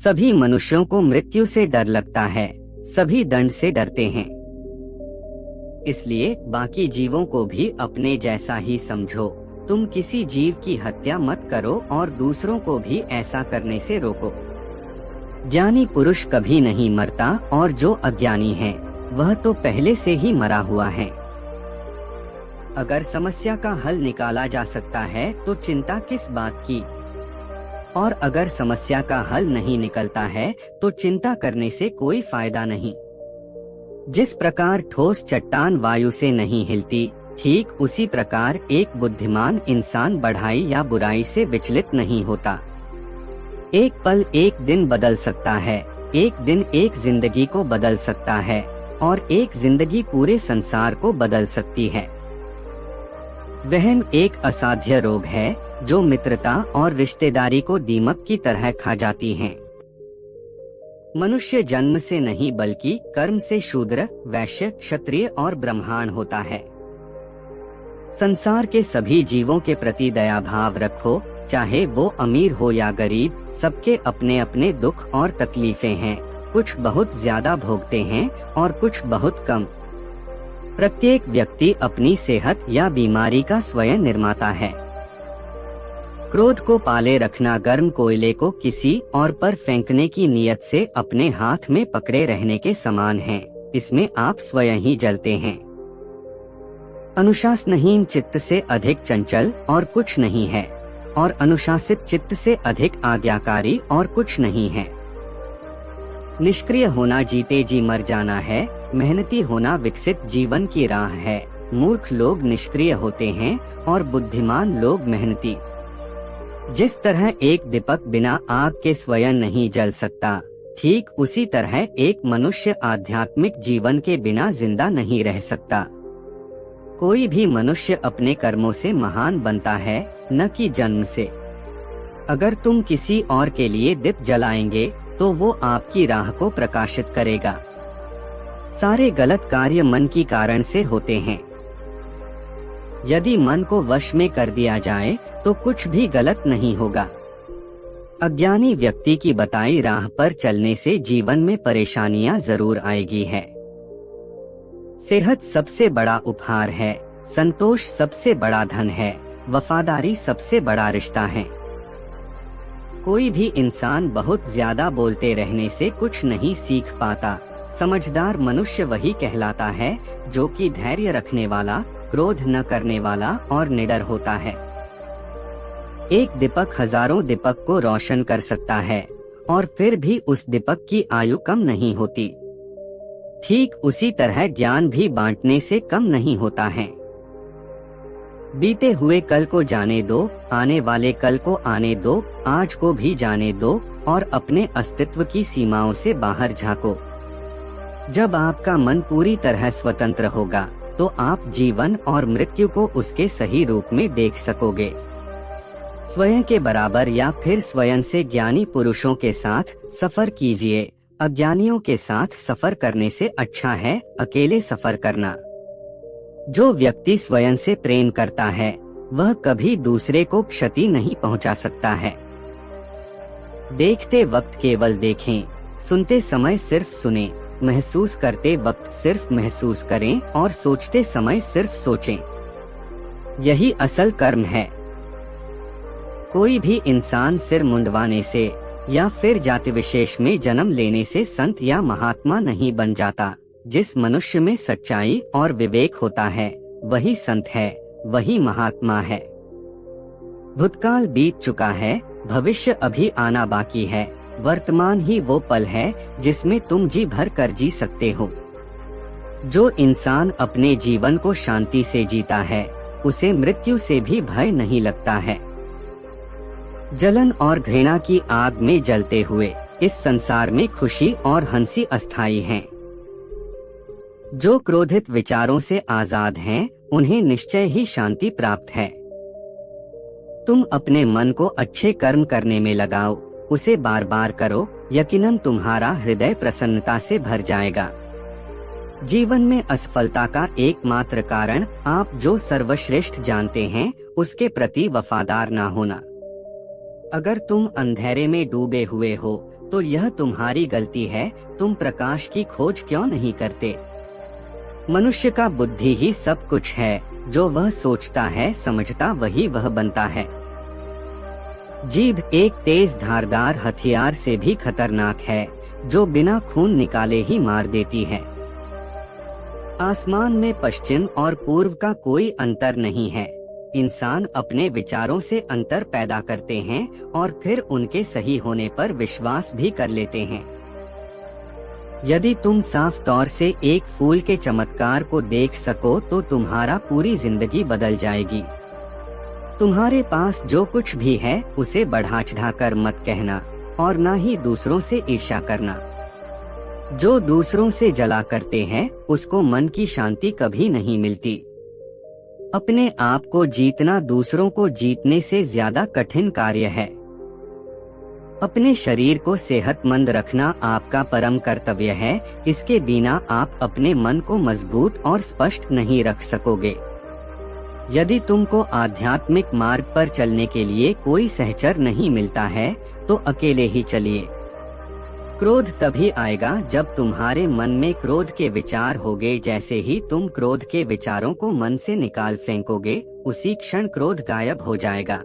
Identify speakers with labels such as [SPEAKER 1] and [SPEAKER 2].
[SPEAKER 1] सभी मनुष्यों को मृत्यु से डर लगता है, सभी दंड से डरते हैं। इसलिए बाकी जीवों को भी अपने जैसा ही समझो। तुम किसी जीव की हत्या मत करो और दूसरों को भी ऐसा करने से रोको। ज्ञानी पुरुष कभी नहीं मरता और जो अज्ञानी है वह तो पहले से ही मरा हुआ है। अगर समस्या का हल निकाला जा सकता है तो चिंता किस बात की, और अगर समस्या का हल नहीं निकलता है तो चिंता करने से कोई फायदा नहीं। जिस प्रकार ठोस चट्टान वायु से नहीं हिलती, ठीक उसी प्रकार एक बुद्धिमान इंसान बढ़ाई या बुराई से विचलित नहीं होता। एक पल एक दिन बदल सकता है, एक दिन एक जिंदगी को बदल सकता है और एक जिंदगी पूरे संसार को बदल सकती है। वहम एक असाध्य रोग है जो मित्रता और रिश्तेदारी को दीमक की तरह खा जाती है। मनुष्य जन्म से नहीं बल्कि कर्म से शूद्र, वैश्य, क्षत्रिय और ब्राह्मण होता है। संसार के सभी जीवों के प्रति दया भाव रखो, चाहे वो अमीर हो या गरीब। सबके अपने अपने दुख और तकलीफें हैं, कुछ बहुत ज्यादा भोगते हैं और कुछ बहुत कम। प्रत्येक व्यक्ति अपनी सेहत या बीमारी का स्वयं निर्माता है। क्रोध को पाले रखना गर्म कोयले को किसी और पर फेंकने की नियत से अपने हाथ में पकड़े रहने के समान है। इसमें आप स्वयं ही जलते हैं। अनुशासनहीन चित्त से अधिक चंचल और कुछ नहीं है, और अनुशासित चित्त से अधिक आज्ञाकारी और कुछ नहीं है। निष्क्रिय होना जीते जी मर जाना है, मेहनती होना विकसित जीवन की राह है। मूर्ख लोग निष्क्रिय होते हैं और बुद्धिमान लोग मेहनती। जिस तरह एक दीपक बिना आग के स्वयं नहीं जल सकता, ठीक उसी तरह एक मनुष्य आध्यात्मिक जीवन के बिना जिंदा नहीं रह सकता। कोई भी मनुष्य अपने कर्मों से महान बनता है, न कि जन्म से। अगर तुम किसी और के लिए दीप जलाएंगे तो वो आपकी राह को प्रकाशित करेगा। सारे गलत कार्य मन की कारण से होते हैं। यदि मन को वश में कर दिया जाए तो कुछ भी गलत नहीं होगा। अज्ञानी व्यक्ति की बताई राह पर चलने से जीवन में परेशानियां जरूर आएगी है। सेहत सबसे बड़ा उपहार है, संतोष सबसे बड़ा धन है, वफादारी सबसे बड़ा रिश्ता है। कोई भी इंसान बहुत ज्यादा बोलते रहने से कुछ नहीं सीख पाता। समझदार मनुष्य वही कहलाता है जो कि धैर्य रखने वाला, क्रोध न करने वाला और निडर होता है। एक दीपक हजारों दीपक को रोशन कर सकता है और फिर भी उस दीपक की आयु कम नहीं होती। ठीक उसी तरह ज्ञान भी बांटने से कम नहीं होता है। बीते हुए कल को जाने दो, आने वाले कल को आने दो, आज को भी जाने दो और अपने अस्तित्व की सीमाओं से बाहर झांको। जब आपका मन पूरी तरह स्वतंत्र होगा तो आप जीवन और मृत्यु को उसके सही रूप में देख सकोगे। स्वयं के बराबर या फिर स्वयं से ज्ञानी पुरुषों के साथ सफर कीजिए। अज्ञानियों के साथ सफर करने से अच्छा है अकेले सफर करना। जो व्यक्ति स्वयं से प्रेम करता है वह कभी दूसरे को क्षति नहीं पहुंचा सकता है। देखते वक्त केवल देखें, सुनते समय सिर्फ सुनें, महसूस करते वक्त सिर्फ महसूस करें और सोचते समय सिर्फ सोचें। यही असल कर्म है। कोई भी इंसान सिर मुंडवाने से या फिर जाति विशेष में जन्म लेने से संत या महात्मा नहीं बन जाता। जिस मनुष्य में सच्चाई और विवेक होता है वही संत है, वही महात्मा है। भूतकाल बीत चुका है, भविष्य अभी आना बाकी है। वर्तमान ही वो पल है जिसमें तुम जी भर कर जी सकते हो। जो इंसान अपने जीवन को शांति से जीता है उसे मृत्यु से भी भय नहीं लगता है। जलन और घृणा की आग में जलते हुए इस संसार में खुशी और हंसी अस्थायी हैं। जो क्रोधित विचारों से आजाद हैं, उन्हें निश्चय ही शांति प्राप्त है। तुम अपने मन को अच्छे कर्म करने में लगाओ, उसे बार बार करो, यकीनन तुम्हारा हृदय प्रसन्नता से भर जाएगा। जीवन में असफलता का एकमात्र कारण आप जो सर्वश्रेष्ठ जानते हैं उसके प्रति वफादार ना होना। अगर तुम अंधेरे में डूबे हुए हो तो यह तुम्हारी गलती है। तुम प्रकाश की खोज क्यों नहीं करते? मनुष्य का बुद्धि ही सब कुछ है। जो वह सोचता है समझता वही वह बनता है। जीभ एक तेज धारदार हथियार से भी खतरनाक है, जो बिना खून निकाले ही मार देती है। आसमान में पश्चिम और पूर्व का कोई अंतर नहीं है। इंसान अपने विचारों से अंतर पैदा करते हैं और फिर उनके सही होने पर विश्वास भी कर लेते हैं। यदि तुम साफ तौर से एक फूल के चमत्कार को देख सको तो तुम्हारा पूरी जिंदगी बदल जाएगी। तुम्हारे पास जो कुछ भी है उसे बढ़ा चढ़ाकर मत कहना और ना ही दूसरों से ईर्ष्या करना। जो दूसरों से जला करते हैं उसको मन की शांति कभी नहीं मिलती। अपने आप को जीतना दूसरों को जीतने से ज्यादा कठिन कार्य है। अपने शरीर को सेहतमंद रखना आपका परम कर्तव्य है। इसके बिना आप अपने मन को मजबूत और स्पष्ट नहीं रख सकोगे। यदि तुमको आध्यात्मिक मार्ग पर चलने के लिए कोई सहचर नहीं मिलता है तो अकेले ही चलिए। क्रोध तभी आएगा जब तुम्हारे मन में क्रोध के विचार होंगे। जैसे ही तुम क्रोध के विचारों को मन से निकाल फेंकोगे, उसी क्षण क्रोध गायब हो जाएगा।